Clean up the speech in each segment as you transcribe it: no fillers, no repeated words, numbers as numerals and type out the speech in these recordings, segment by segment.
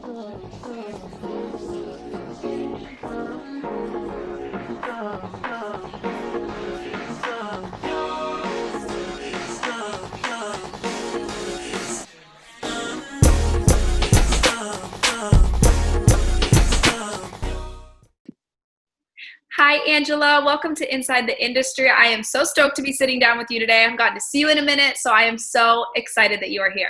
Hi, Angela. Welcome to Inside the Industry. I am so stoked to be sitting down with you today. I haven't gotten to see you in a minute, so I am so excited that you are here.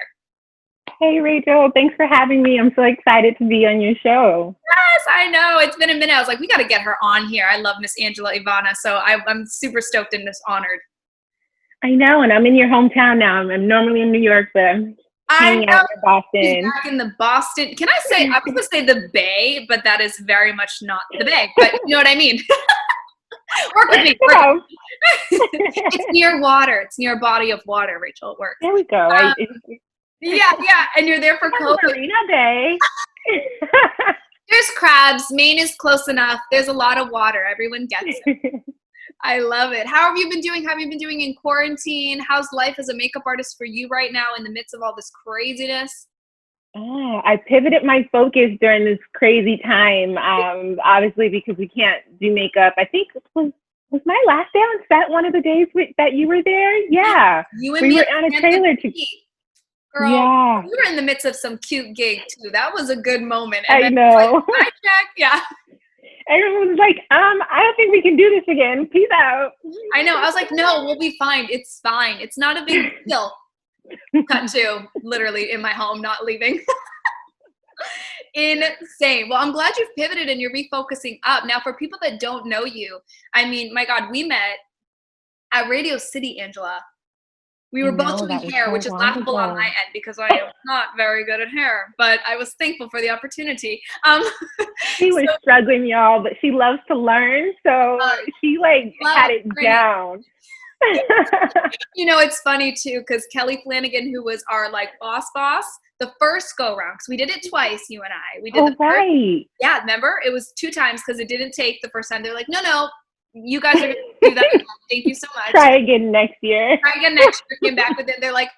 Hey, Rachel. Thanks for having me. I'm so excited to be on your show. Yes, I know. It's been a minute. I was like, we got to get her on here. I love Miss Angela Ivana, so I'm super stoked and just honored. I know, and I'm in your hometown now. I'm normally in New York, but I'm I hanging out know. in She's Boston. back in the Boston. Can I say, I was going to say the Bay, but that is very much not the Bay, but you know what I mean? Work with me. So, It's near water. It's near a body of water, Rachel. It works. there we go. Yeah. And you're there for COVID. Marina Bay. There's crabs. Maine is close enough. There's a lot of water. Everyone gets it. I love it. How have you been doing? How have you been doing in quarantine? How's life as a makeup artist for you right now in the midst of all this craziness? I pivoted my focus during this crazy time, obviously because we can't do makeup. I think was my last day on set one of the days that you were there? Yeah. You and We me were on a trailer to. Girl, Yeah. you were in the midst of some cute gig too. That was a good moment. And I know. Like, check. Yeah. Everyone was like, I don't think we can do this again. Peace out. I know. I was like, no, we'll be fine. It's fine. It's not a big deal. Cut to literally in my home, not leaving. Insane. Well, I'm glad you've pivoted and you're refocusing up. Now, for people that don't know you, I mean, my God, we met at Radio City, Angela. We were both doing hair, which is laughable on my end because I am not very good at hair, but I was thankful for the opportunity. She was struggling, y'all, but she loves to learn, so she had it down. You know, it's funny too because Kelly Flanagan, who was our boss, the first go round, because we did it twice, you and I. We did the first, right. Yeah, remember? It was 2 times because it didn't take the first time. They're like, no. You guys are going to do that again. Thank you so much. Try again next year. Came back with it. They're like,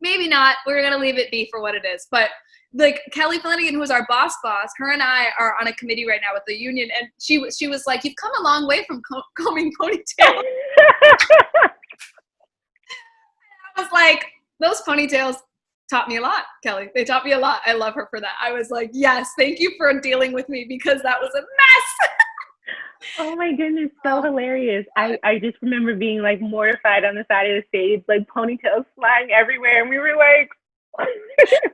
maybe not. We're going to leave it be for what it is. But Kelly Flanagan, who was our boss, her and I are on a committee right now with the union. And she was like, you've come a long way from combing ponytails. I was like, those ponytails taught me a lot, Kelly. They taught me a lot. I love her for that. I was like, yes, thank you for dealing with me because that was a mess. Oh my goodness, so hilarious. I just remember being mortified on the side of the stage, ponytails flying everywhere, and we were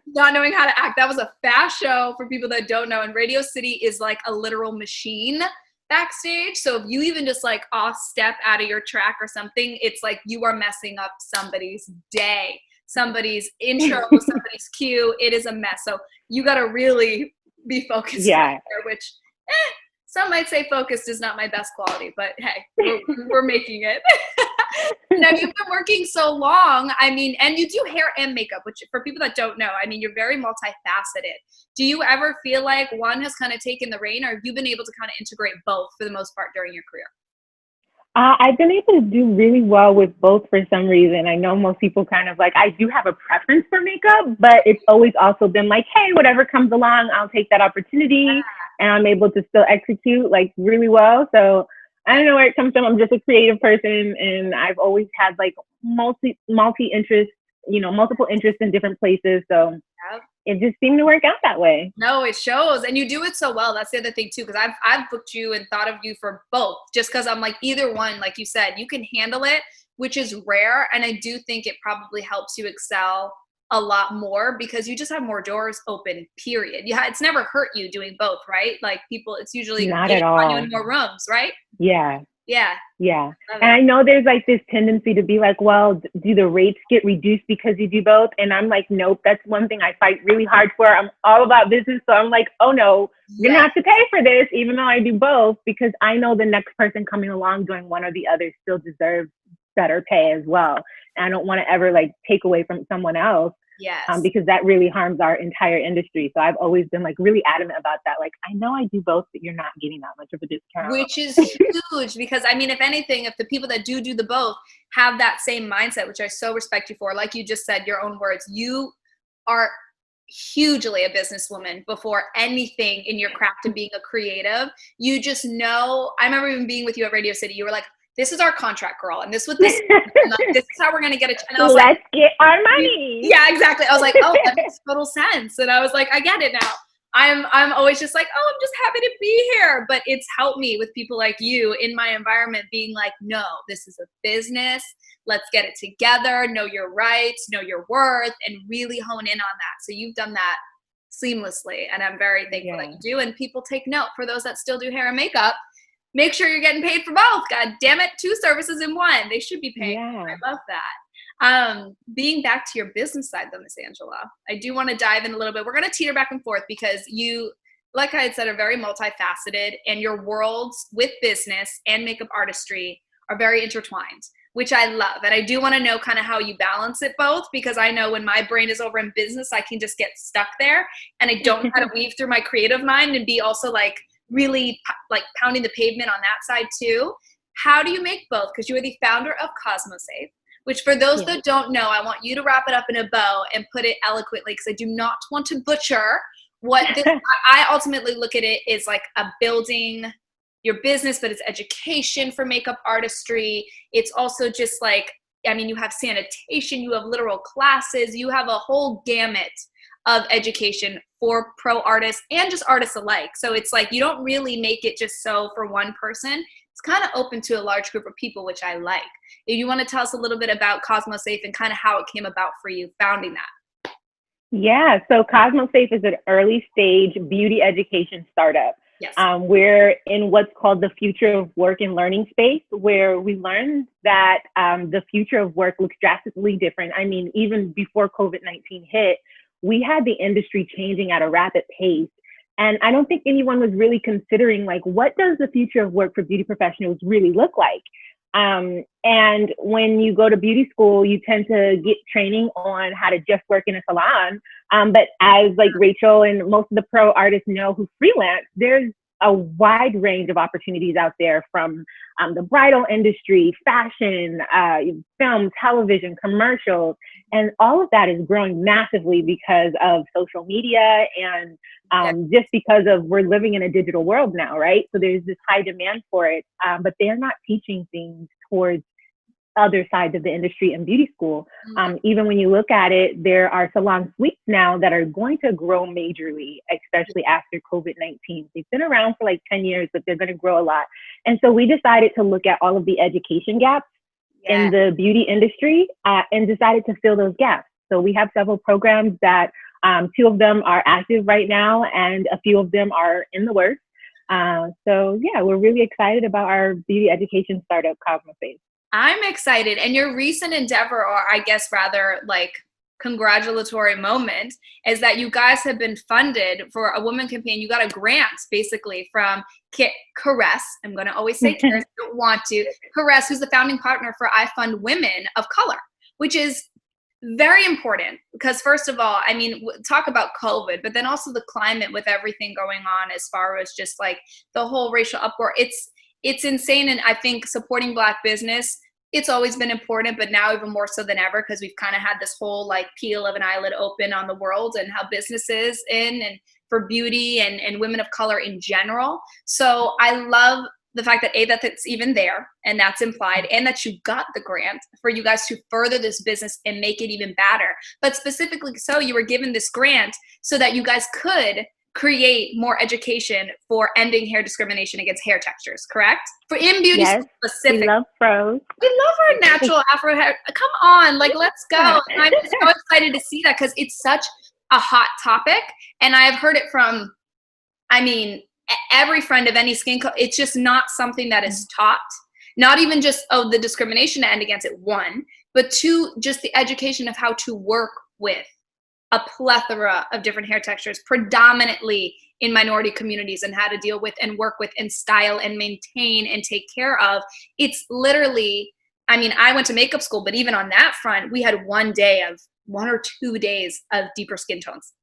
not knowing how to act. That was a fast show for people that don't know, and Radio City is like a literal machine backstage. So if you even just off step out of your track or something, it's like you are messing up somebody's day, somebody's intro, somebody's cue. It is a mess. So you got to really be focused there, which some might say focused is not my best quality, but hey, we're making it. Now, you've been working so long, I mean, and you do hair and makeup, which for people that don't know, I mean, you're very multifaceted. Do you ever feel like one has kind of taken the reign, or have you been able to kind of integrate both for the most part during your career? I've been able to do really well with both for some reason. I know most people kind of I do have a preference for makeup, but it's always also been hey, whatever comes along, I'll take that opportunity. And I'm able to still execute really well. So I don't know where it comes from. I'm just a creative person, and I've always had multi interests, multiple interests in different places. So it just seemed to work out that way. No, it shows, and you do it so well. That's the other thing too, because I've booked you and thought of you for both, just because I'm either one, like you said, you can handle it, which is rare, and I do think it probably helps you excel a lot more because you just have more doors open, period. It's never hurt you doing both, right? People, it's usually not at all. On you in more rooms, right? Yeah. And I know there's this tendency to be well, do the rates get reduced because you do both? And I'm nope, that's one thing I fight really hard for. I'm all about business. So I'm oh no, you're gonna have to pay for this, even though I do both, because I know the next person coming along doing one or the other still deserves better pay as well. And I don't want to ever take away from someone else. Yes. Because that really harms our entire industry. So I've always been really adamant about that. I know I do both, but you're not getting that much of a discount. Which is huge because I mean, if anything, if the people that do the both have that same mindset, which I so respect you for, like you just said, your own words, you are hugely a businesswoman before anything in your craft and being a creative. You just know, I remember even being with you at Radio City, you were like, this is our contract, girl, and this this is how we're gonna get it. And I was Let's get our money. yeah, exactly. I was like, oh, that makes total sense. And I was like, I get it now. I'm always just like, oh, I'm just happy to be here. But it's helped me with people like you in my environment being like, no, this is a business. Let's get it together. Know your rights, know your worth, and really hone in on that. So you've done that seamlessly. And I'm very thankful that you do. And people take note. For those that still do hair and makeup, make sure you're getting paid for both. God damn it, 2 services in 1. They should be paying. I love that. Being back to your business side though, Miss Angela, I do want to dive in a little bit. We're going to teeter back and forth because you, like I had said, are very multifaceted, and your worlds with business and makeup artistry are very intertwined, which I love. And I do want to know kind of how you balance it both, because I know when my brain is over in business, I can just get stuck there and I don't know how to weave through my creative mind and be also like really like pounding the pavement on that side too. How do you make both? Because you are the founder of Cosmosafe, which for those that don't know, I want you to wrap it up in a bow and put it eloquently, because I do not want to butcher what this, I ultimately look at it as like a building your business, but it's education for makeup artistry. It's also just like, I mean, you have sanitation, you have literal classes, you have a whole gamut of education for pro artists and just artists alike. So it's like, you don't really make it just so for one person. It's kind of open to a large group of people, which I like. If you want to tell us a little bit about Cosmosafe and kind of how it came about for you founding that. Yeah, so Cosmosafe is an early stage beauty education startup. Yes. We're in what's called the future of work and learning space, where we learned that the future of work looks drastically different. I mean, even before COVID-19 hit, we had the industry changing at a rapid pace. And I don't think anyone was really considering, like, what does the future of work for beauty professionals really look like? And when you go to beauty school, you tend to get training on how to just work in a salon. But as like Rachel and most of the pro artists know who freelance, there's a wide range of opportunities out there, from the bridal industry, fashion, film, television, commercials, and all of that is growing massively because of social media and just because of we're living in a digital world now, right? So there's this high demand for it, but they're not teaching things towards other sides of the industry in beauty school. Even when you look at it, there are salon suites now that are going to grow majorly, especially after COVID-19. They've been around for like 10 years, but they're going to grow a lot. And so we decided to look at all of the education gaps in the beauty industry and decided to fill those gaps. So we have several programs that 2 of them are active right now, and a few of them are in the works. So yeah, we're really excited about our beauty education startup, Cosmosafe. I'm excited. And your recent endeavor, or I guess rather like congratulatory moment, is that you guys have been funded for a woman campaign. You got a grant basically from Caress. I'm going to always say Caress, I don't want to. Caress, who's the founding partner for I Fund Women of Color, which is very important because first of all, I mean, talk about COVID, but then also the climate with everything going on as far as just like the whole racial uproar. It's insane. And I think supporting Black business, it's always been important, but now even more so than ever, because we've kind of had this whole like peel of an eyelid open on the world and how business is in and for beauty and women of color in general. So I love the fact that that it's even there and that's implied, and that you got the grant for you guys to further this business and make it even better. But specifically so you were given this grant so that you guys could create more education for ending hair discrimination against hair textures, correct? For in beauty specific. We love pros. We love our natural Afro hair. Come on, like let's go. And I'm so excited to see that because it's such a hot topic. And I have heard it from, I mean, every friend of any skin color. It's just not something that is taught. Not even just, the discrimination to end against it, 1, but 2, just the education of how to work with a plethora of different hair textures, predominantly in minority communities, and how to deal with and work with and style and maintain and take care of. It's literally, I mean, I went to makeup school, but even on that front, we had 1 or 2 days of deeper skin tones.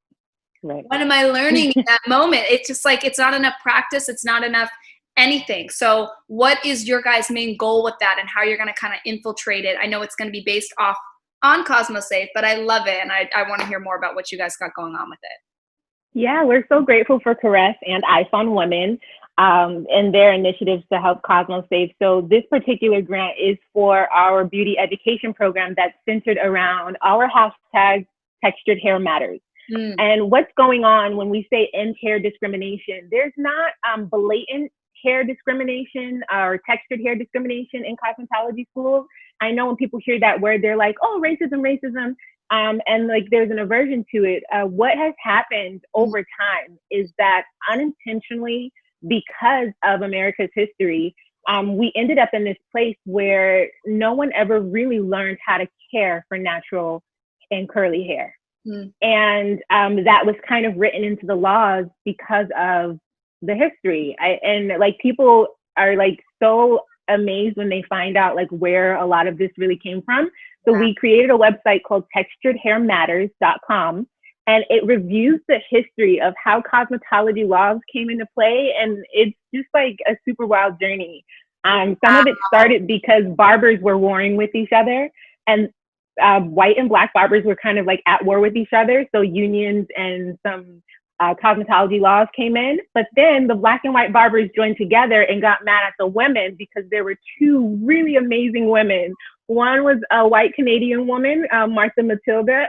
Right. What am I learning in that moment? It's just like, it's not enough practice. It's not enough anything. So what is your guys' main goal with that and how you're going to kind of infiltrate it? I know it's going to be based off on Cosmosafe, but I love it. And I want to hear more about what you guys got going on with it. Yeah, we're so grateful for Caress and Eyes on Women and their initiatives to help Cosmosafe. So this particular grant is for our beauty education program that's centered around our hashtag Textured Hair Matters. And what's going on when we say end hair discrimination, there's not blatant hair discrimination or textured hair discrimination in cosmetology schools. I know when people hear that word, they're like, oh, racism, racism. And like there's an aversion to it. What has happened over time is that unintentionally, because of America's history, we ended up in this place where no one ever really learned how to care for natural and curly hair. And that was kind of written into the laws because of the history. And like people are like so amazed when they find out like where a lot of this really came from. So we created a website called texturedhairmatters.com, and it reviews the history of how cosmetology laws came into play. And it's just like a super wild journey. Some of it started because barbers were warring with each other, and white and black barbers were kind of like at war with each other. So unions and some cosmetology laws came in, but then the black and white barbers joined together and got mad at the women because there were two really amazing women. One was a white Canadian woman, Martha Matilda,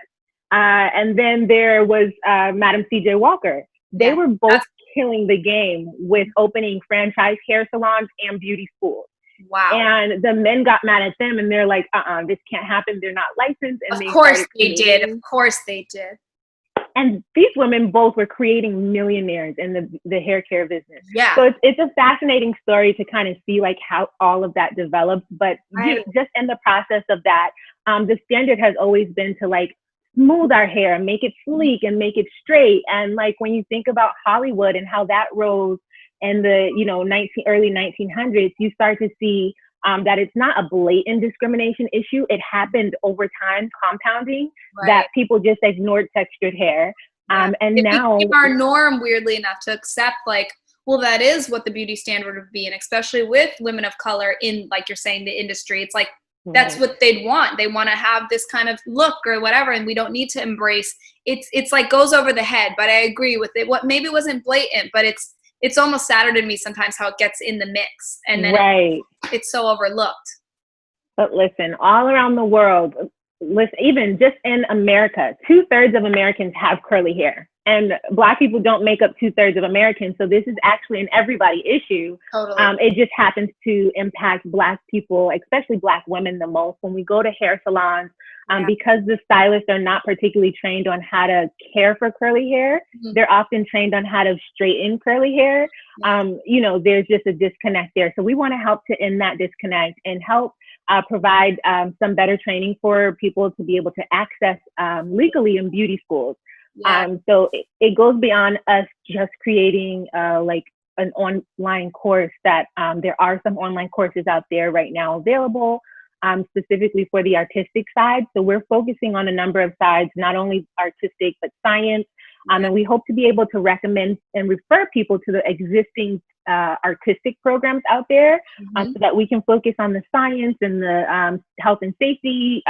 and then there was Madam C.J. Walker. They were both killing the game with opening franchise hair salons and beauty schools. Wow. And the men got mad at them and they're like, this can't happen. They're not licensed. And of course they did. Of course they did. And these women both were creating millionaires in the hair care business. Yeah. So it's a fascinating story to kind of see like how all of that developed. But just in the process of that, the standard has always been to like smooth our hair, make it sleek and make it straight. And like when you think about Hollywood and how that rose in the early 1900s, you start to see that it's not a blatant discrimination issue. It happened over time, compounding, that people just ignored textured hair. And now became our norm, weirdly enough, to accept like, well, that is what the beauty standard would be. And especially with women of color in, like you're saying, the industry, it's like, that's what they'd want. They want to have this kind of look or whatever. And we don't need to embrace it's like goes over the head, but I agree with it. What maybe wasn't blatant, but it's almost sadder to me sometimes how it gets in the mix and then it's so overlooked. But listen, all around the world, even just in America, 2/3 of Americans have curly hair, and Black people don't make up 2/3 of Americans. So this is actually an everybody issue. Totally. It just happens to impact Black people, especially Black women, the most. When we go to hair salons, because the stylists are not particularly trained on how to care for curly hair, they're often trained on how to straighten curly hair. There's just a disconnect there. So we want to help to end that disconnect and help provide some better training for people to be able to access legally in beauty schools. So it goes beyond us just creating like an online course that there are some online courses out there right now available specifically for the artistic side. So we're focusing on a number of sides, not only artistic, but science. And we hope to be able to recommend and refer people to the existing artistic programs out there so that we can focus on the science and the health and safety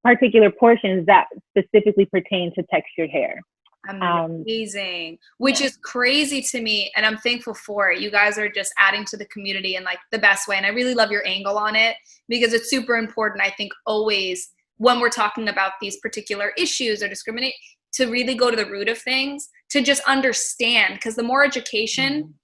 particular portions that specifically pertain to textured hair. Amazing, which is crazy to me, and I'm thankful for it. You guys are just adding to the community in like the best way, and I really love your angle on it because it's super important. I think always when we're talking about these particular issues or discriminate, to really go to the root of things, to just understand, because the more education,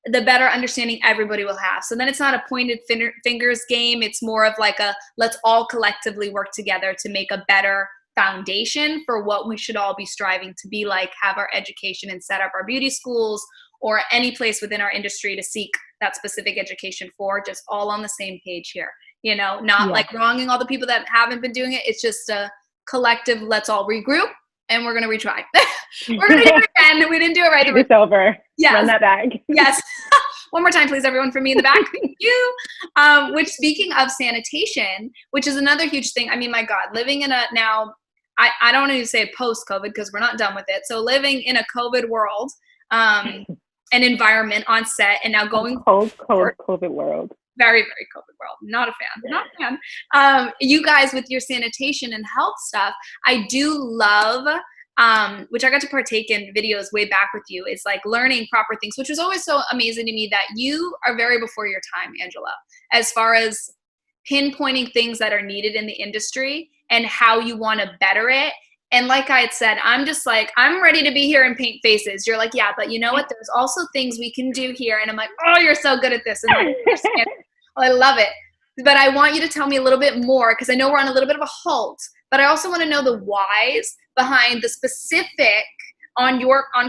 the better understanding everybody will have. So then it's not a pointed fingers game. It's more of like a let's all collectively work together to make a better foundation for what we should all be striving to be like, have our education and set up our beauty schools or any place within our industry to seek that specific education for, just all on the same page here, not like wronging all the people that haven't been doing it. It's just a collective, let's all regroup and we're going to retry. We're going to do it again. We didn't do it right. It's over. Yes. Run that back. Yes. One more time, please, everyone, for me in the back. Thank you. Which, speaking of sanitation, which is another huge thing. I mean, my God, living in I don't need to say post-COVID because we're not done with it. So living in a COVID world, an environment on set, and now going cold COVID world. Very, very COVID world. Not a fan. Not a fan. You guys with your sanitation and health stuff, I do love, which I got to partake in videos way back with you, is like learning proper things, which was always so amazing to me that you are very before your time, Angela, as far as pinpointing things that are needed in the industry and how you want to better it. And like I had said, I'm just like, I'm ready to be here and paint faces. You're like, yeah, but you know what? There's also things we can do here. And I'm like, oh, you're so good at this. And like, I love it. But I want you to tell me a little bit more, because I know we're on a little bit of a halt, but I also want to know the whys behind the specific on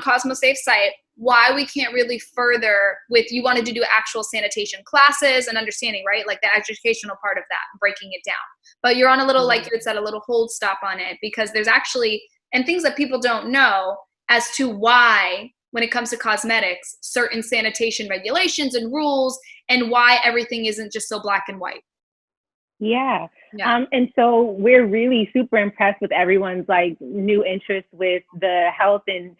Cosmosafe site, why we can't really further with, you wanted to do actual sanitation classes and understanding, right? Like the educational part of that, breaking it down. But you're on a little, like you had said, a little hold stop on it, because there's actually, and things that people don't know as to why, when it comes to cosmetics, certain sanitation regulations and rules, and why everything isn't just so black and white. Yeah. And so we're really super impressed with everyone's like new interest with the health and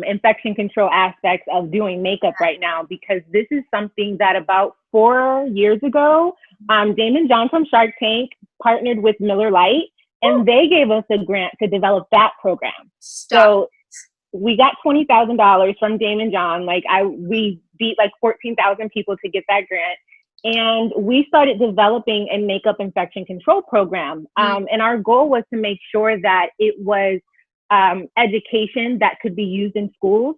infection control aspects of doing makeup right now, because this is something that about 4 years ago, Damon John from Shark Tank partnered with Miller Lite, and they gave us a grant to develop that program. So we got $20,000 from Damon John. Like we beat like 14,000 people to get that grant. And we started developing a makeup infection control program. And our goal was to make sure that it was education that could be used in schools,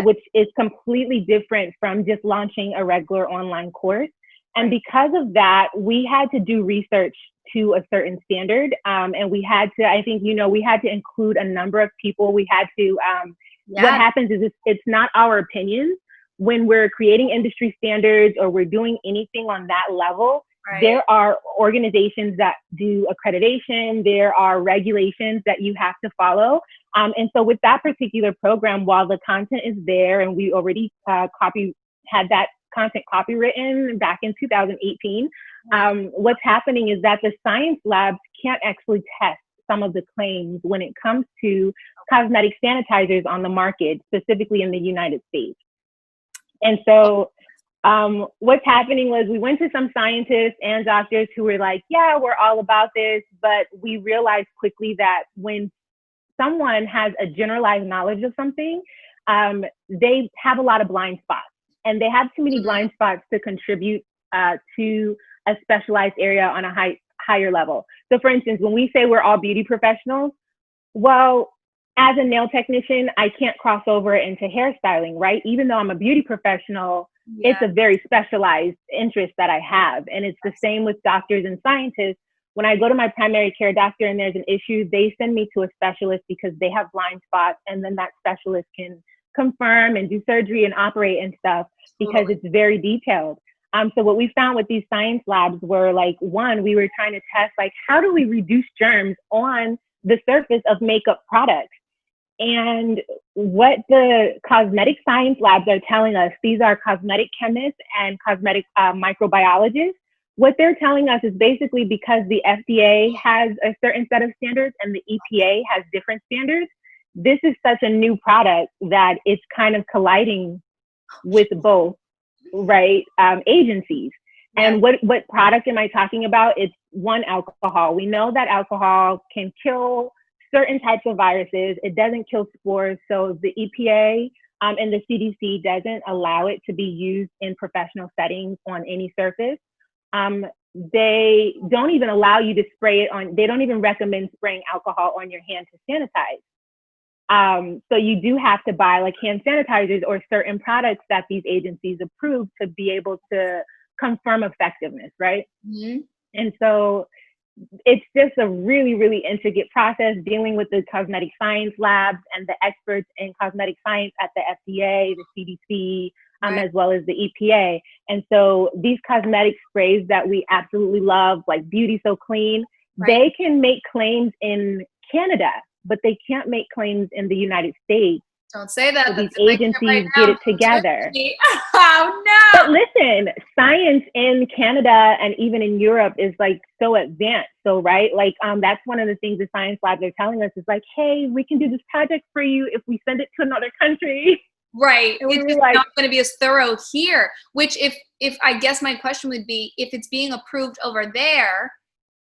which is completely different from just launching a regular online course. And because of that, we had to do research to a certain standard. And we had to, I think, we had to include a number of people. We had to, what happens is it's not our opinions. When we're creating industry standards or we're doing anything on that level, there are organizations that do accreditation, there are regulations that you have to follow. And so with that particular program, while the content is there and we already had that content copywritten back in 2018, what's happening is that the science labs can't actually test some of the claims when it comes to cosmetic sanitizers on the market, specifically in the United States. And so what's happening was we went to some scientists and doctors who were like, yeah, we're all about this. But we realized quickly that when someone has a generalized knowledge of something, they have a lot of blind spots, and they have too many blind spots to contribute to a specialized area on a higher level. So for instance, when we say we're all beauty professionals, well, as a nail technician, I can't cross over into hairstyling, right? Even though I'm a beauty professional, it's a very specialized interest that I have. And it's the same with doctors and scientists. When I go to my primary care doctor and there's an issue, they send me to a specialist because they have blind spots. And then that specialist can confirm and do surgery and operate and stuff because it's very detailed. So what we found with these science labs were like, one, we were trying to test, like, how do we reduce germs on the surface of makeup products? And what the cosmetic science labs are telling us, these are cosmetic chemists and cosmetic microbiologists. What they're telling us is basically because the FDA has a certain set of standards and the EPA has different standards, this is such a new product that it's kind of colliding with both, right, agencies. And what product am I talking about? It's one, alcohol. We know that alcohol can kill certain types of viruses. It doesn't kill spores. So the EPA and the CDC doesn't allow it to be used in professional settings on any surface. They don't even allow you to spray it on, they don't even recommend spraying alcohol on your hand to sanitize. So you do have to buy like hand sanitizers or certain products that these agencies approve to be able to confirm effectiveness, right? And so it's just a really, really intricate process dealing with the cosmetic science labs and the experts in cosmetic science at the FDA, the CDC, as well as the EPA. And so these cosmetic sprays that we absolutely love, like Beauty So Clean, they can make claims in Canada, but they can't make claims in the United States. Don't say that. So these agencies get it together. Oh no! But listen, science in Canada and even in Europe is like so advanced. So right, like that's one of the things the science labs are telling us is like, hey, we can do this project for you if we send it to another country. Right. And we It's were just like, not going to be as thorough here, which if I guess my question would be, if it's being approved over there,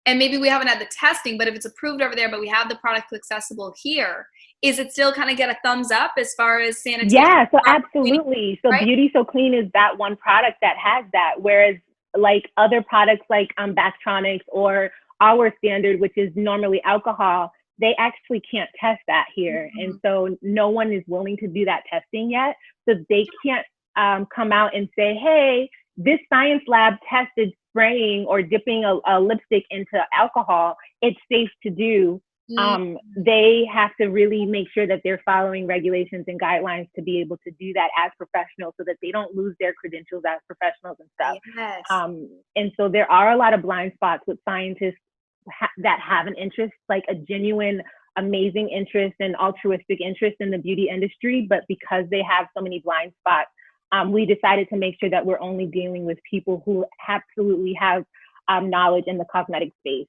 and maybe we haven't had the testing, but if it's approved over there, but we have the product accessible here, is it still kind of get a thumbs up as far as sanitation? yeah, so absolutely. So right? Beauty So Clean is that one product that has that, whereas like other products like Bactronics or our standard, which is normally alcohol, they actually can't test that here. Mm-hmm. And so no one is willing to do that testing yet. So they can't come out and say, hey, this science lab tested spraying or dipping a lipstick into alcohol. It's safe to do. They have to really make sure that they're following regulations and guidelines to be able to do that as professionals so that they don't lose their credentials as professionals and stuff. Yes. And so there are a lot of blind spots with scientists that have an interest, like a genuine, amazing interest and altruistic interest in the beauty industry. But because they have so many blind spots, we decided to make sure that we're only dealing with people who absolutely have knowledge in the cosmetic space.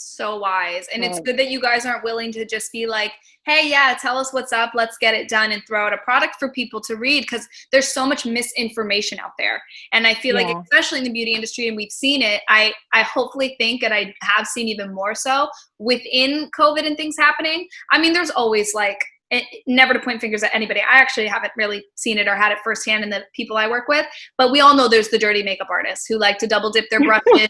So wise. And it's good that you guys aren't willing to just be like, hey, yeah, tell us what's up, let's get it done and throw out a product for people to read, because there's so much misinformation out there. And I feel like, especially in the beauty industry, and we've seen it, I hopefully think, and I have seen even more so within COVID and things happening. I mean, there's always like, never to point fingers at anybody. I actually haven't really seen it or had it firsthand in the people I work with, but we all know there's the dirty makeup artists who like to double dip their brushes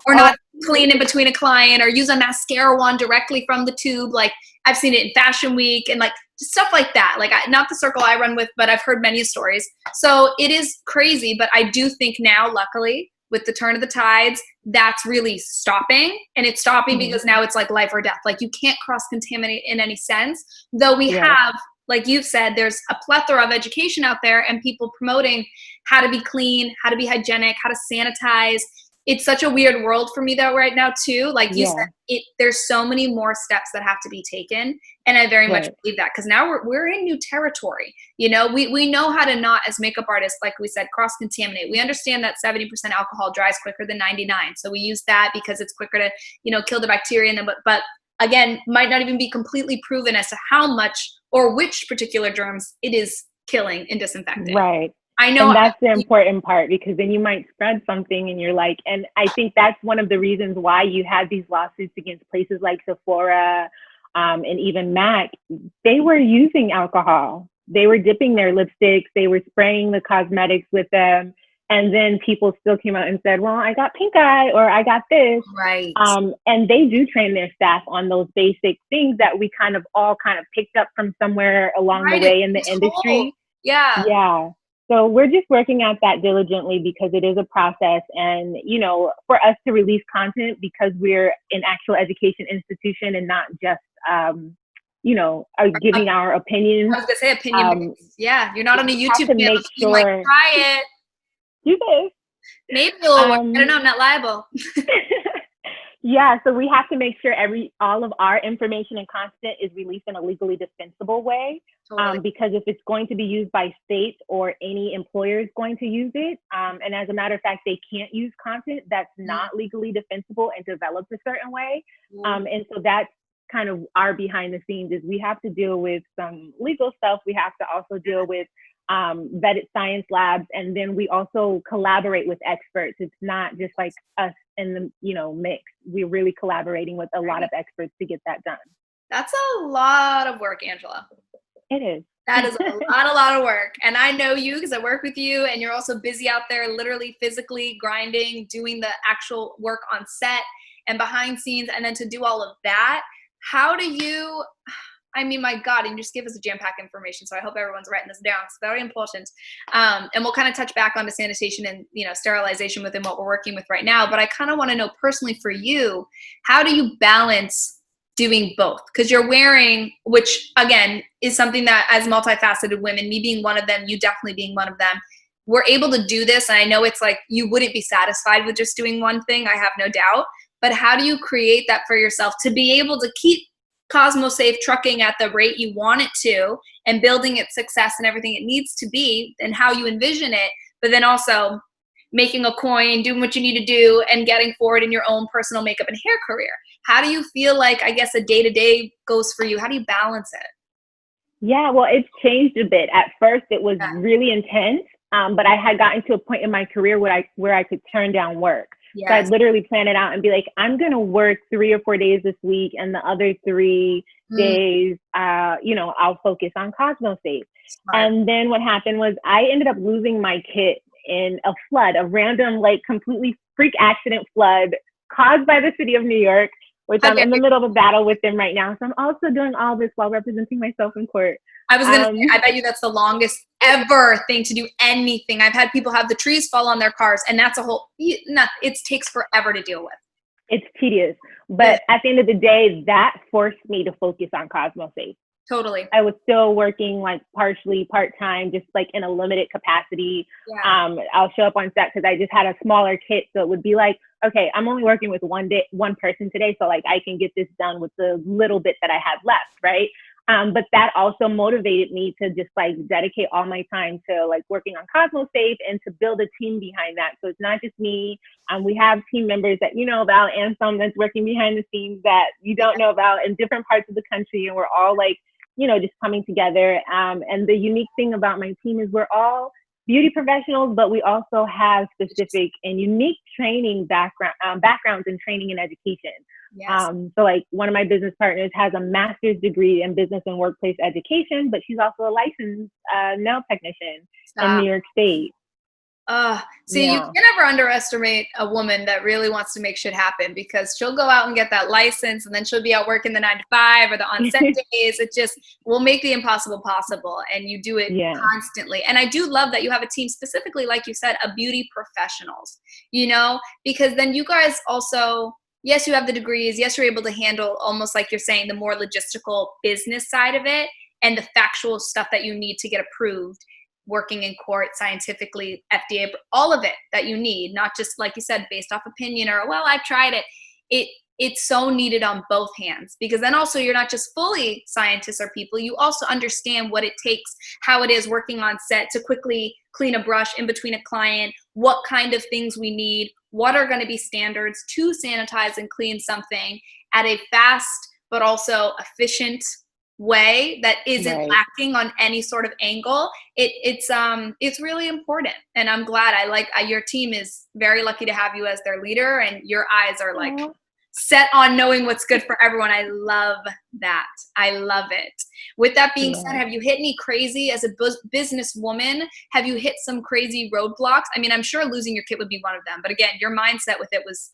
or not clean in between a client or use a mascara wand directly from the tube. Like I've seen it in Fashion Week and like stuff like that. Like not the circle I run with, but I've heard many stories. So it is crazy, but I do think now, luckily, with the turn of the tides, that's really stopping. And it's stopping because now it's like life or death. Like you can't cross-contaminate in any sense. Though we have, like you've said, there's a plethora of education out there and people promoting how to be clean, how to be hygienic, how to sanitize. It's such a weird world for me though right now too. Like you said, there's so many more steps that have to be taken. And I very much believe that, because now we're in new territory. You know, we know how to not, as makeup artists, like we said, cross-contaminate. We understand that 70% alcohol dries quicker than 99. So we use that because it's quicker to, you know, kill the bacteria. And but again, might not even be completely proven as to how much or which particular germs it is killing and disinfecting. Right. I know. And that's the important part, because then you might spread something and you're like, and I think that's one of the reasons why you had these lawsuits against places like Sephora and even MAC. They were using alcohol. They were dipping their lipsticks. They were spraying the cosmetics with them. And then people still came out and said, well, I got pink eye or I got this. Right. And they do train their staff on those basic things that we all picked up from somewhere along the way in the industry. Yeah. Yeah. So we're just working at that diligently because it is a process. And, you know, for us to release content, because we're an actual education institution and not just, you know, giving our opinions. I was going to say opinion. Yeah. You're not on a YouTube channel. Make sure, like, try it. Do this. Maybe it'll work. I don't know. I'm not liable. Yeah, so we have to make sure all of our information and content is released in a legally defensible way. Totally. Because if it's going to be used by states or any employer is going to use it, and as a matter of fact, they can't use content that's not legally defensible and developed a certain way. And so that's kind of our behind the scenes, is we have to deal with some legal stuff. We have to also deal with vetted science labs, and then we also collaborate with experts. It's not just like us in the, you know, mix. We're really collaborating with a lot of experts to get that done. That's a lot of work, Angela. It is. That is a lot of work. And I know you because I work with you, and you're also busy out there literally physically grinding, doing the actual work on set and behind scenes. And then to do all of that, how do you, I mean, my God, and you just give us a jam-packed information. So I hope everyone's writing this down. It's very important. And we'll kind of touch back onto sanitation and, you know, sterilization within what we're working with right now. But I kind of want to know personally for you, how do you balance doing both? Because you're wearing, which again, is something that as multifaceted women, me being one of them, you definitely being one of them, we're able to do this. And I know it's like, you wouldn't be satisfied with just doing one thing. I have no doubt. But how do you create that for yourself to be able to keep Cosmosafe trucking at the rate you want it to and building its success and everything it needs to be and how you envision it, but then also making a coin, doing what you need to do and getting forward in your own personal makeup and hair career? How do you feel like, I guess, a day-to-day goes for you? How do you balance it? Yeah, well, it's changed a bit. At first, it was Yeah. really intense, but I had gotten to a point in my career where I could turn down work. So I'd Yes. literally plan it out and be like, I'm gonna work 3 or 4 days this week, and the other three Mm, days, I'll focus on Cosmosafe. smart. And then what happened was I ended up losing my kit in a flood, a random, like, completely freak accident flood caused by the city of New York, which How I'm dare in the you? middle of a battle with them right now. So I'm also doing all this while representing myself in court. I was gonna say, Um, I bet you that's the longest ever thing to do anything. I've had people have the trees fall on their cars, and that's a whole. It takes forever to deal with. it's tedious, Ugh, but at the end of the day, that forced me to focus on Cosmosafe. totally. I was still working like partially part time, just like in a limited capacity. Yeah. I'll show up on set because I just had a smaller kit, so it would be like, okay, I'm only working with one person today, so like I can get this done with the little bit that I have left, right? But that also motivated me to just like dedicate all my time to like working on Cosmosafe and to build a team behind that. So it's not just me. We have team members that you know about and some that's working behind the scenes that you don't know about in different parts of the country, and we're all like just coming together. And the unique thing about my team is we're all beauty professionals, but we also have specific and unique training backgrounds in training and education. Yes. So like one of my business partners has a master's degree in business and workplace education, but she's also a licensed nail technician in New Stop. York State. See, you Yeah. can't ever underestimate a woman that really wants to make shit happen because she'll go out and get that license and then she'll be out working the 9 to 5 or the on-set days. It just will make the impossible possible, and you do it Yeah. constantly. And I do love that you have a team specifically, like you said, of beauty professionals, because then you guys also, yes, you have the degrees. Yes, you're able to handle, almost like you're saying, the more logistical business side of it and the factual stuff that you need to get approved, working in court scientifically, FDA, all of it that you need, not just like you said, based off opinion or, well, I've tried it. It's so needed on both hands, because then also you're not just fully scientists or people, you also understand what it takes, how it is working on set to quickly clean a brush in between a client, what kind of things we need, what are going to be standards to sanitize and clean something at a fast but also efficient way that isn't Right. lacking on any sort of angle. It's really important, and I'm glad. Your team is very lucky to have you as their leader, and your eyes are like Aw. set on knowing what's good for everyone. I love that. I love it. With that being said, Yeah. have you hit any crazy, as a businesswoman, have you hit some crazy roadblocks? I mean, I'm sure losing your kid would be one of them, but again, your mindset with it was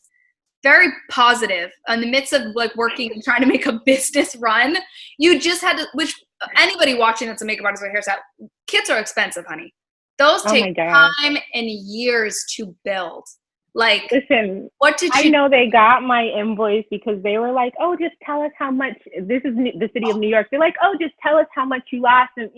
very positive in the midst of like working and trying to make a business run. You just had to, which anybody watching that's a makeup artist or hairstyle, kits are expensive, honey. Those Oh take my gosh. time and years to build. Like, Listen, what did I you know they got my invoice because they were like, "Oh, just tell us how much." This is the city of New York. They're like, "Oh, just tell us how much you lost, and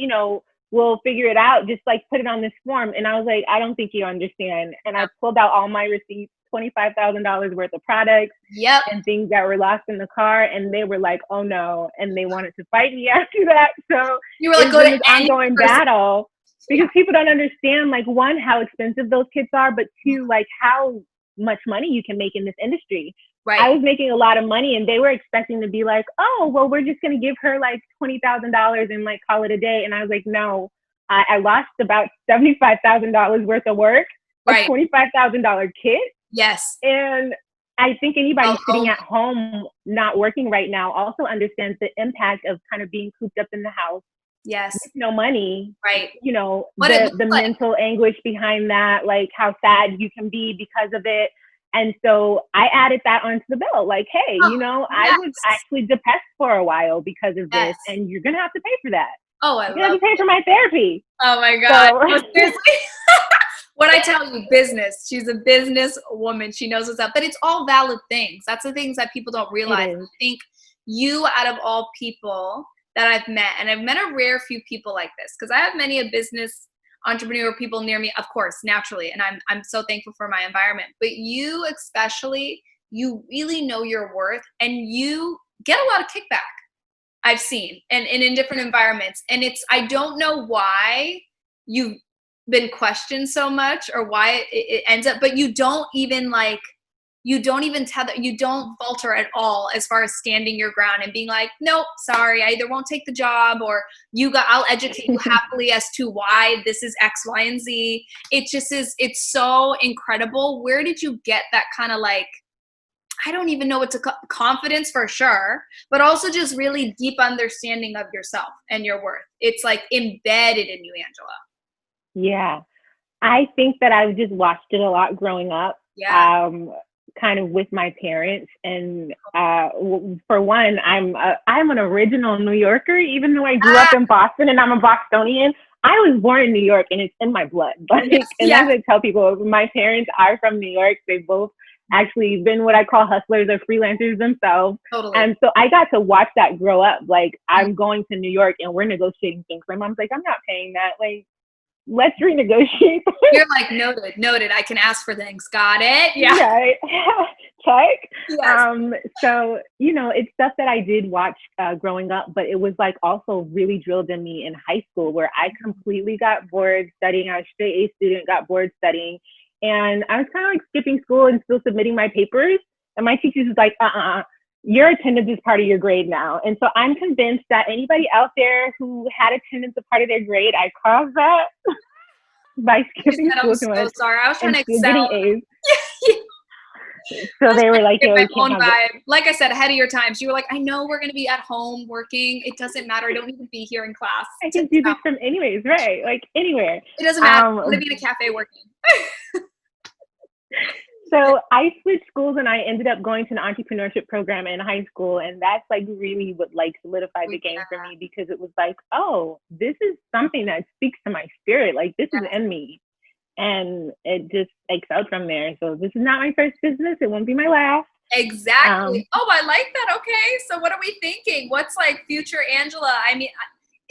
we'll figure it out. Just like put it on this form." And I was like, "I don't think you understand." And I pulled out all my receipts, $25,000 worth of products Yep. and things that were lost in the car, and they were like, "Oh no!" And they wanted to fight me after that. So You were like, it's go been to this any ongoing person. battle Yeah. because people don't understand, like, one, how expensive those kits are, but two, like, how much money you can make in this industry. I Right. was making a lot of money, and they were expecting to be like, "Oh, well, we're just gonna give her like $20,000 and like call it a day." And I was like, "No, I lost about $75,000 worth of work, a Right. $25,000 kit." Yes. And I think anybody sitting Home. at home not working right now also understands the impact of kind of being cooped up in the house Yes. with no money, Right. What it the looks like. mental anguish behind that, like how sad you can be because of it. And so I added that onto the bill. Like, hey, Oh, I was yes. actually depressed for a while because of this, Yes. and you're gonna have to pay for that. Oh, I You're gonna love have to pay it. for my therapy. Oh my God. So No, seriously. What I tell you, business. She's a business woman. She knows what's up. But it's all valid things. That's the things that people don't it realize. is. I think you, out of all people that I've met, and I've met a rare few people like this, because I have many a business entrepreneur people near me, of course, naturally. And I'm so thankful for my environment. But you especially, you really know your worth, and you get a lot of kickback. I've seen, and in different environments. And I don't know why you've been questioned so much or why it ends up, but you don't even like you don't even you don't falter at all as far as standing your ground and being like, nope, sorry, I either won't take the job or I'll educate you happily as to why this is X, Y, and Z. It just is, it's so incredible. Where did you get that kind of like, I don't even know what to confidence for sure, but also just really deep understanding of yourself and your worth. It's like embedded in you, Angela. Yeah. I think that I've just watched it a lot growing up. Yeah. Kind of with my parents, and for one, I'm an original New Yorker, even though I grew up in Boston and I'm a Bostonian. I was born in New York and it's in my blood. Like, and that's what I tell people. My parents are from New York. They've both actually been what I call hustlers or freelancers themselves. Totally. And so I got to watch that grow up. Like, I'm going to New York and we're negotiating things. My mom's like, I'm not paying that. Like, let's renegotiate. You're like, noted. I can ask for things. Got it. Yeah. Right. Check. Yes. So, you know, it's stuff that I did watch growing up, but it was like also really drilled in me in high school, where I completely got bored studying. I was a straight A student, got bored studying. And I was kind of like skipping school and still submitting my papers. And my teacher was like, your attendance is part of your grade now. And so I'm convinced that anybody out there who had attendance a part of their grade, I caused that by skipping school too much. I'm so sorry. I was trying to excel. Getting A's. So they were like, yo, my own vibe. Like I said, ahead of your times. You were like, I know we're going to be at home working. It doesn't matter. I don't need to be here in class. I can do this from anyways, right? Like anywhere. It doesn't matter. I'm going to be in a cafe working. So I switched schools and I ended up going to an entrepreneurship program in high school. And that's like really what like solidified the game for me, because it was like, oh, this is something that speaks to my spirit. Like, this is in me. And it just excelled from there. So this is not my first business. It won't be my last. Exactly. I like that. Okay. So what are we thinking? What's like future Angela? I mean,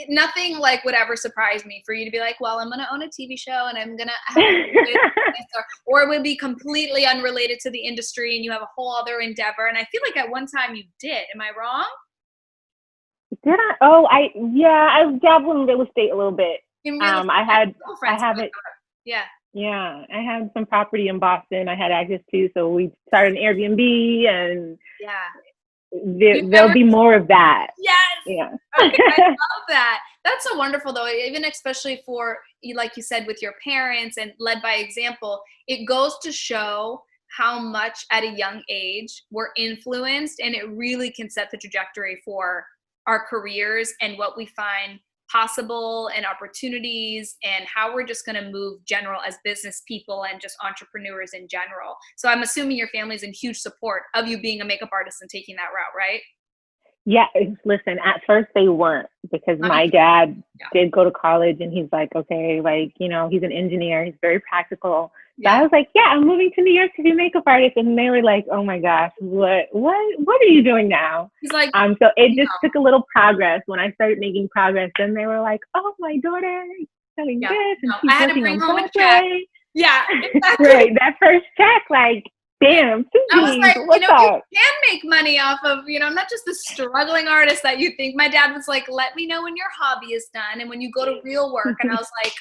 nothing like would ever surprise me for you to be like, well, I'm going to own a TV show and I'm going to have a business, or it would be completely unrelated to the industry and you have a whole other endeavor. And I feel like at one time you did. Am I wrong? Did I? Oh, I dabbled in real estate a little bit. I have it. Yeah. Yeah, I had some property in Boston I had access to, so we started an Airbnb, and there'll be more of that. Yes. Yeah. Okay, I love that. That's so wonderful, though, even especially for, like you said, with your parents and led by example. It goes to show how much at a young age we're influenced, and it really can set the trajectory for our careers and what we find possible and opportunities and how we're just going to move general as business people and just entrepreneurs in general. So I'm assuming your family's in huge support of you being a makeup artist and taking that route, right? Yeah, listen, at first they weren't, because my dad did go to college and he's like, okay, like, you know, he's an engineer, he's very practical. So I was like, yeah, I'm moving to New York to be a makeup artist. And they were like, oh my gosh, what are you doing now? He's like, so it just took a little progress. When I started making progress, then they were like, oh, my daughter is selling this. And she's I had to bring home a check. Yeah, exactly. Right, that first check, like, bam, I was like, what's up? You can make money off of, I'm not just the struggling artist that you think. My dad was like, let me know when your hobby is done and when you go to real work. And I was like,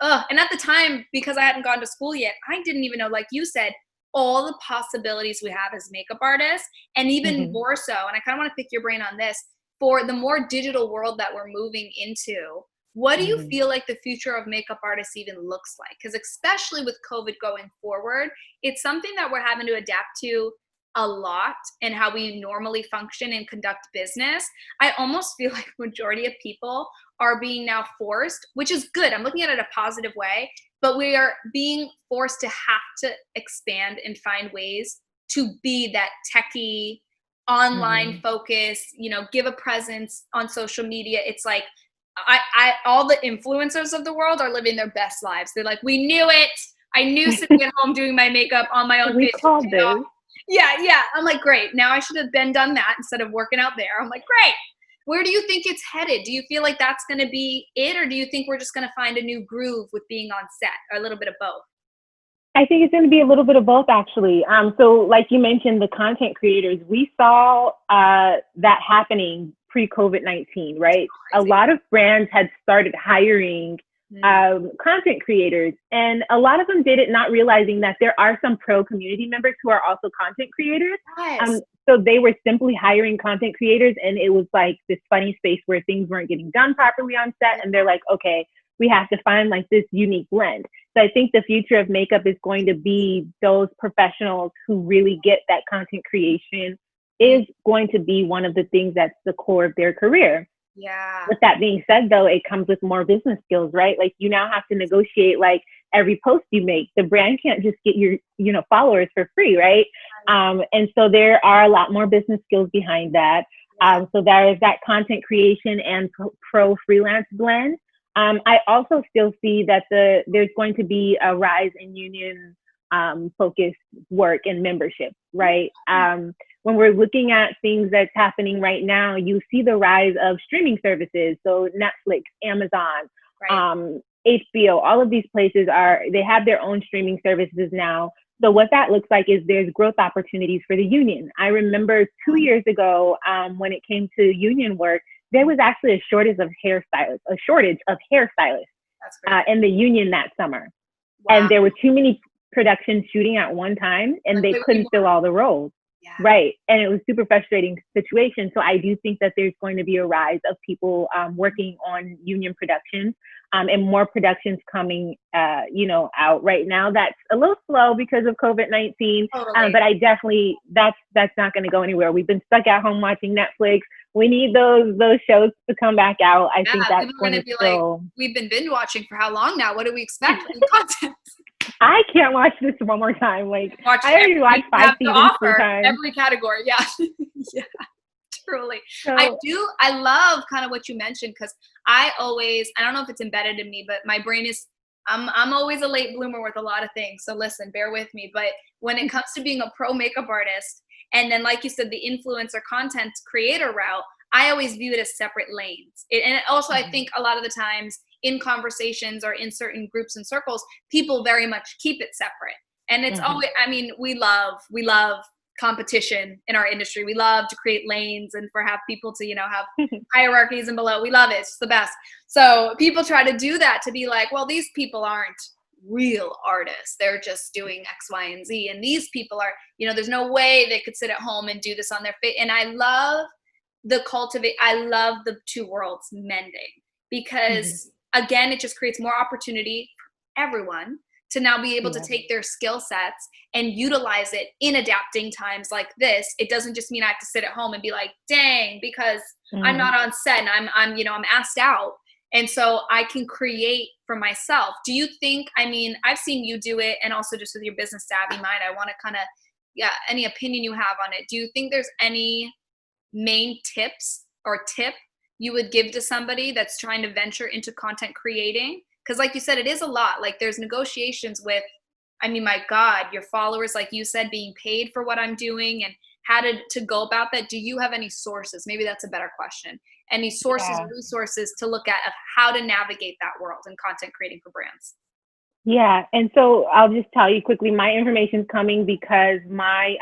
ugh. And at the time, because I hadn't gone to school yet, I didn't even know, like you said, all the possibilities we have as makeup artists, and even more so. And I kind of want to pick your brain on this, for the more digital world that we're moving into. What do you feel like the future of makeup artists even looks like? Because especially with COVID going forward, it's something that we're having to adapt to a lot in how we normally function and conduct business. I almost feel like majority of people are being now forced, which is good. I'm looking at it a positive way, but we are being forced to have to expand and find ways to be that techie, online focus, give a presence on social media. It's like, all the influencers of the world are living their best lives. They're like, we knew it. I knew sitting at home doing my makeup on my own. We called this. Yeah. I'm like, great. Now I should have done that instead of working out there. I'm like, great. Where do you think it's headed? Do you feel like that's going to be it? Or do you think we're just going to find a new groove with being on set, or a little bit of both? I think it's going to be a little bit of both, actually. So like you mentioned, the content creators, we saw that happening pre-COVID-19, right? A lot of brands had started hiring Mm. content creators. And a lot of them did it not realizing that there are some pro community members who are also content creators. Yes. So they were simply hiring content creators, and it was like this funny space where things weren't getting done properly on set. And they're like, okay, we have to find like this unique blend. So I think the future of makeup is going to be those professionals who really get that content creation is going to be one of the things that's the core of their career. Yeah. With that being said, though, it comes with more business skills, right? Like you now have to negotiate like every post you make. The brand can't just get your, followers for free, right? And so there are a lot more business skills behind that. So there is that content creation and pro freelance blend. I also still see that there's going to be a rise in union focused work and membership, right? When we're looking at things that's happening right now, you see the rise of streaming services. So Netflix, Amazon, HBO, all of these places they have their own streaming services now. So what that looks like is there's growth opportunities for the union. I remember 2 years ago, when it came to union work, there was actually a shortage of hairstylists in the union that summer. Wow. And there were too many productions shooting at one time, and they couldn't fill all the roles. Yeah. Right. And it was a super frustrating situation. So I do think that there's going to be a rise of people working on union productions and more productions coming, out right now. That's a little slow because of COVID-19. Totally. But I definitely, that's not going to go anywhere. We've been stuck at home watching Netflix. We need those shows to come back out. I think that's going to be still... like, we've been binge watching for how long now? What do we expect from content? I can't watch this one more time. Like I already watched 5 seasons 4 times. Every category, yeah. Yeah, truly. So, I love kind of what you mentioned, because I don't know if it's embedded in me, but my brain is, I'm always a late bloomer with a lot of things. So listen, bear with me. But when it comes to being a pro makeup artist, and then like you said, the influencer content creator route, I always view it as separate lanes. And also, I think a lot of the times in conversations or in certain groups and circles, people very much keep it separate. And it's always, we love competition in our industry. We love to create lanes and have people to, have hierarchies and below. We love it. It's the best. So people try to do that, to be like, well, these people aren't real artists. They're just doing X, Y, and Z. And these people are, there's no way they could sit at home and do this on their face. And I love I love the two worlds mending, because again, it just creates more opportunity for everyone to now be able to take their skill sets and utilize it in adapting times like this. It doesn't just mean I have to sit at home and be like, dang, because I'm not on set and I'm asked out. And so I can create for myself. Do you think, I've seen you do it, and also just with your business savvy mind, I want to any opinion you have on it. Do you think there's any main tips or tip you would give to somebody that's trying to venture into content creating? Because like you said, it is a lot. Like there's negotiations with, my God, your followers, like you said, being paid for what I'm doing, and how to go about that. Do you have any sources? Maybe that's a better question. Any sources, resources to look at of how to navigate that world and content creating for brands? Yeah. And so I'll just tell you quickly, my information's coming because my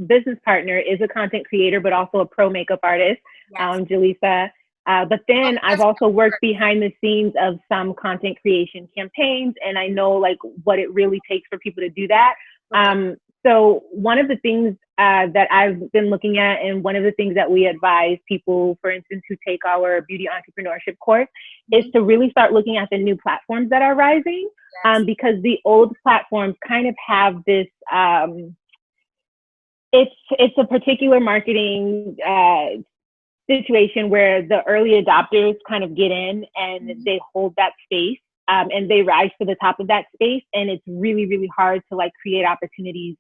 business partner is a content creator, but also a pro makeup artist, Jaleesa. But then I've also worked behind the scenes of some content creation campaigns, and I know like what it really takes for people to do that. So one of the things that I've been looking at, and one of the things that we advise people, for instance, who take our beauty entrepreneurship course, is to really start looking at the new platforms that are rising, because the old platforms kind of have this, it's a particular marketing situation where the early adopters kind of get in and they hold that space. And they rise to the top of that space, and it's really, really hard to like create opportunities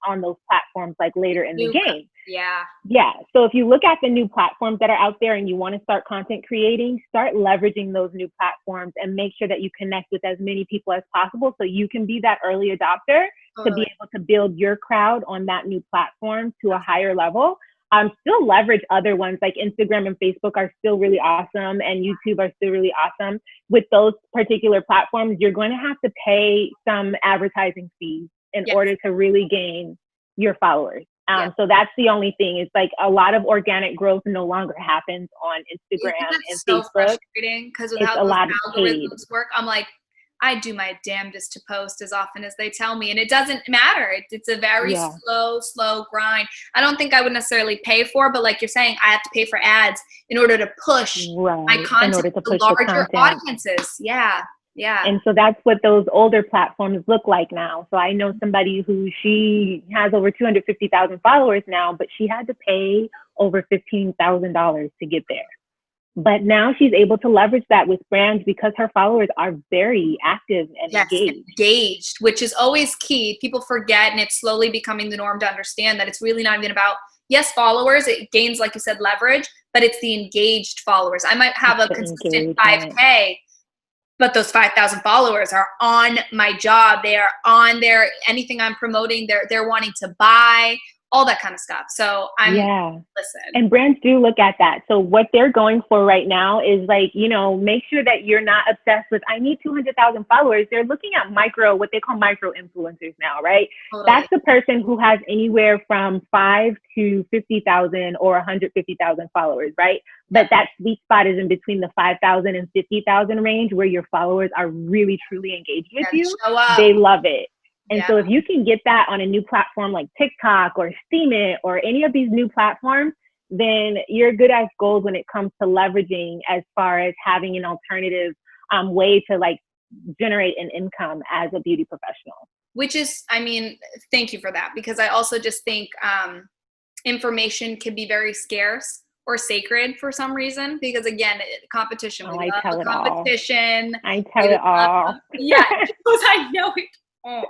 on those platforms like later in the game. Yeah. So if you look at the new platforms that are out there and you want to start content creating, start leveraging those new platforms and make sure that you connect with as many people as possible, so you can be that early adopter to be able to build your crowd on that new platform to a higher level. Still leverage other ones, like Instagram and Facebook are still really awesome, and YouTube are still really awesome. With those particular platforms, you're going to have to pay some advertising fees in order to really gain your followers. Yeah. So that's the only thing. It's like a lot of organic growth no longer happens on Isn't Instagram that and so Facebook. frustrating? Because with It's how a those lot of paid. algorithms work, I'm like, I do my damnedest to post as often as they tell me, and it doesn't matter. It's a very Yeah, slow grind. I don't think I would necessarily pay for, but like you're saying, I have to pay for ads in order to push my right. In content order to to push the larger content. audiences. Yeah, yeah. And so that's what those older platforms look like now. So I know somebody who she has over 250,000 followers now, but she had to pay over $15,000 to get there. But now she's able to leverage that with brands because her followers are very active and Yes, engaged. engaged, which is always key. People forget, and it's slowly becoming the norm to understand that it's really not even about, yes, followers. It gains, like you said, leverage, but it's the engaged followers. I might have It's a the consistent engagement. 5K, but those 5,000 followers are on my job. They are on there. Anything I'm promoting, they're wanting to buy, all that kind of stuff. So Yeah. listen. And brands do look at that. So what they're going for right now is like, make sure that you're not obsessed with, I need 200,000 followers. They're looking at what they call micro influencers now, right? Totally. That's the person who has anywhere from 5 to 50,000 or 150,000 followers, right? But that sweet spot is in between the 5,000 and 50,000 range where your followers are really, truly engaged with you. Show up. They love it. And Yeah. so if you can get that on a new platform like TikTok or Steam It or any of these new platforms, then you're good as gold when it comes to leveraging as far as having an alternative way to like generate an income as a beauty professional. Which is, I mean, thank you for that, because I also just think information can be very scarce or sacred for some reason, because again, competition, we I love tell it competition. all. I tell it all. Yeah, because I know it. Oh.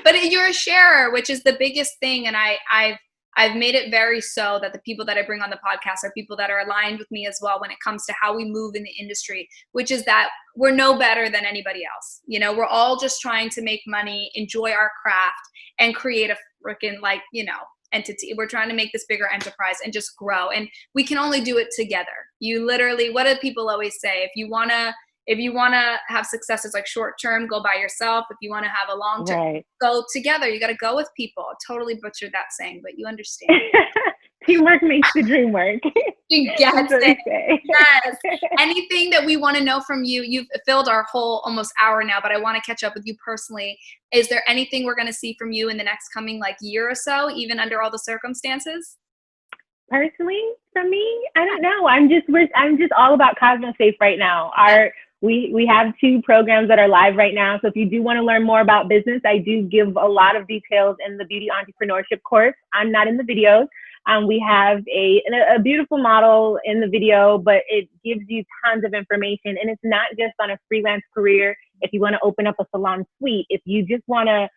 But you're a sharer, which is the biggest thing. And I've made it very so that the people that I bring on the podcast are people that are aligned with me as well when it comes to how we move in the industry, which is that we're no better than anybody else. We're all just trying to make money, enjoy our craft, and create a freaking entity. We're trying to make this bigger enterprise and just grow. And we can only do it together. You literally, what do people always say? If you want to have success, it's like short term, go by yourself. If you want to have a long term, Right. go together. You got to go with people. I totally butchered that saying, but you understand. Teamwork makes the dream work. You get it. Yes. Anything that we want to know from you? You've filled our whole almost hour now, but I want to catch up with you personally. Is there anything we're going to see from you in the next coming year or so, even under all the circumstances? Personally, from me, I don't know. I'm just all about Cosmosafe right now. We have 2 programs that are live right now. So if you do want to learn more about business, I do give a lot of details in the beauty entrepreneurship course. I'm not in the videos. We have a beautiful model in the video, but it gives you tons of information. And it's not just on a freelance career. If you want to open up a salon suite, if you just want to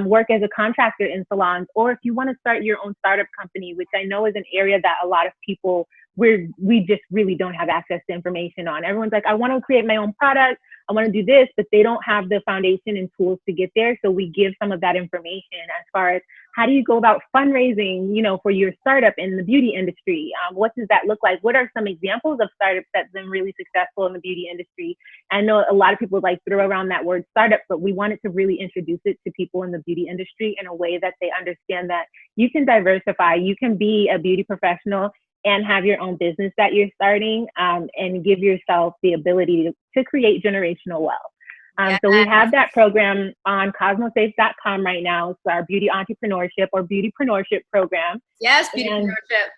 work as a contractor in salons, or if you want to start your own startup company, which I know is an area that a lot of people, we just really don't have access to information on. Everyone's like, I want to create my own product, I want to do this, but they don't have the foundation and tools to get there. So we give some of that information as far as how do you go about fundraising, for your startup in the beauty industry? What does that look like? What are some examples of startups that's been really successful in the beauty industry? I know a lot of people throw around that word startup, but we wanted to really introduce it to people in the beauty industry in a way that they understand that you can diversify, you can be a beauty professional and have your own business that you're starting, and give yourself the ability to create generational wealth. Yes. So we have that program on cosmosafe.com right now. It's our beauty entrepreneurship or beautypreneurship program. Yes, beautypreneurship.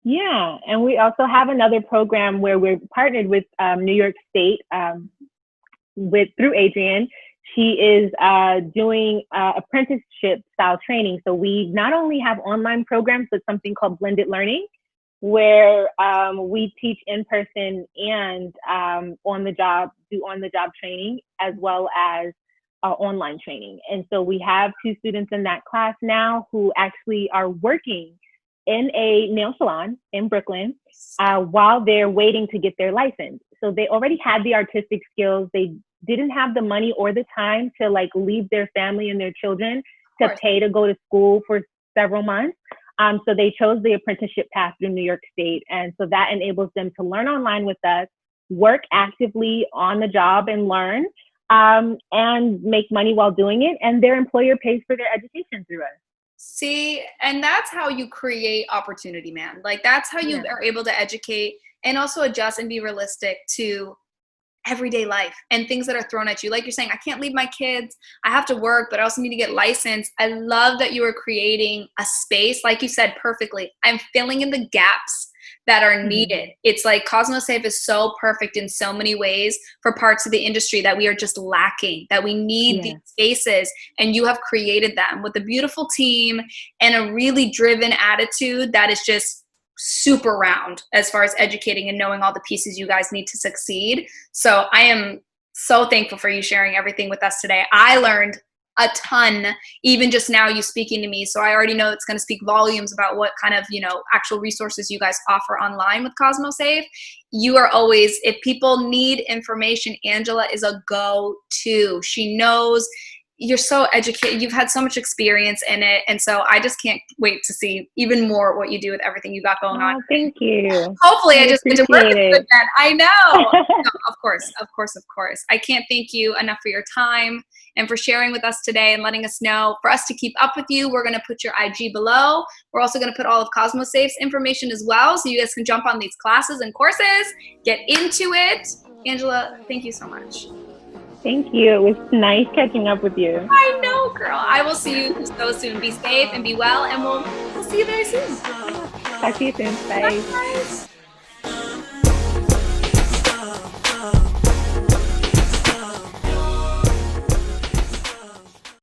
Yeah, and we also have another program where we're partnered with New York State through Adrienne. She is doing apprenticeship style training. So we not only have online programs, but something called blended learning, where we teach in person and on the job training, as well as online training. And so we have 2 students in that class now who actually are working in a nail salon in Brooklyn while they're waiting to get their license. So they already had the artistic skills. They didn't have the money or the time to leave their family and their children to pay to go to school for several months. So they chose the apprenticeship path through New York State. And so that enables them to learn online with us, work actively on the job and learn, and make money while doing it. And their employer pays for their education through us. See, and that's how you create opportunity, man. Like that's how you Yeah. are able to educate and also adjust and be realistic to everyday life and things that are thrown at you. Like you're saying, I can't leave my kids. I have to work, but I also need to get licensed. I love that you are creating a space, like you said perfectly. I'm filling in the gaps that are needed. It's like Cosmosafe is so perfect in so many ways for parts of the industry that we are just lacking, that we need these Yeah. spaces, and you have created them with a beautiful team and a really driven attitude that is just super round as far as educating and knowing all the pieces you guys need to succeed. So I am so thankful for you sharing everything with us today. I learned a ton, even just now you speaking to me. So I already know it's going to speak volumes about what kind of, actual resources you guys offer online with Cosmosafe. You are always, if people need information, Angela is a go-to. She knows. You're so educated. You've had so much experience in it. And so I just can't wait to see even more what you do with everything you got going on. Oh, thank you. Hopefully I just get to work appreciate with you it. again. I know. No, of course, of course, of course. I can't thank you enough for your time and for sharing with us today and letting us know. For us to keep up with you, we're going to put your IG below. We're also going to put all of Cosmosafe's information as well, so you guys can jump on these classes and courses, get into it. Angela, thank you so much. Thank you. It was nice catching up with you. I know, girl. I will see you so soon. Be safe and be well, and we'll see you very soon. Talk to you soon. Bye. Bye.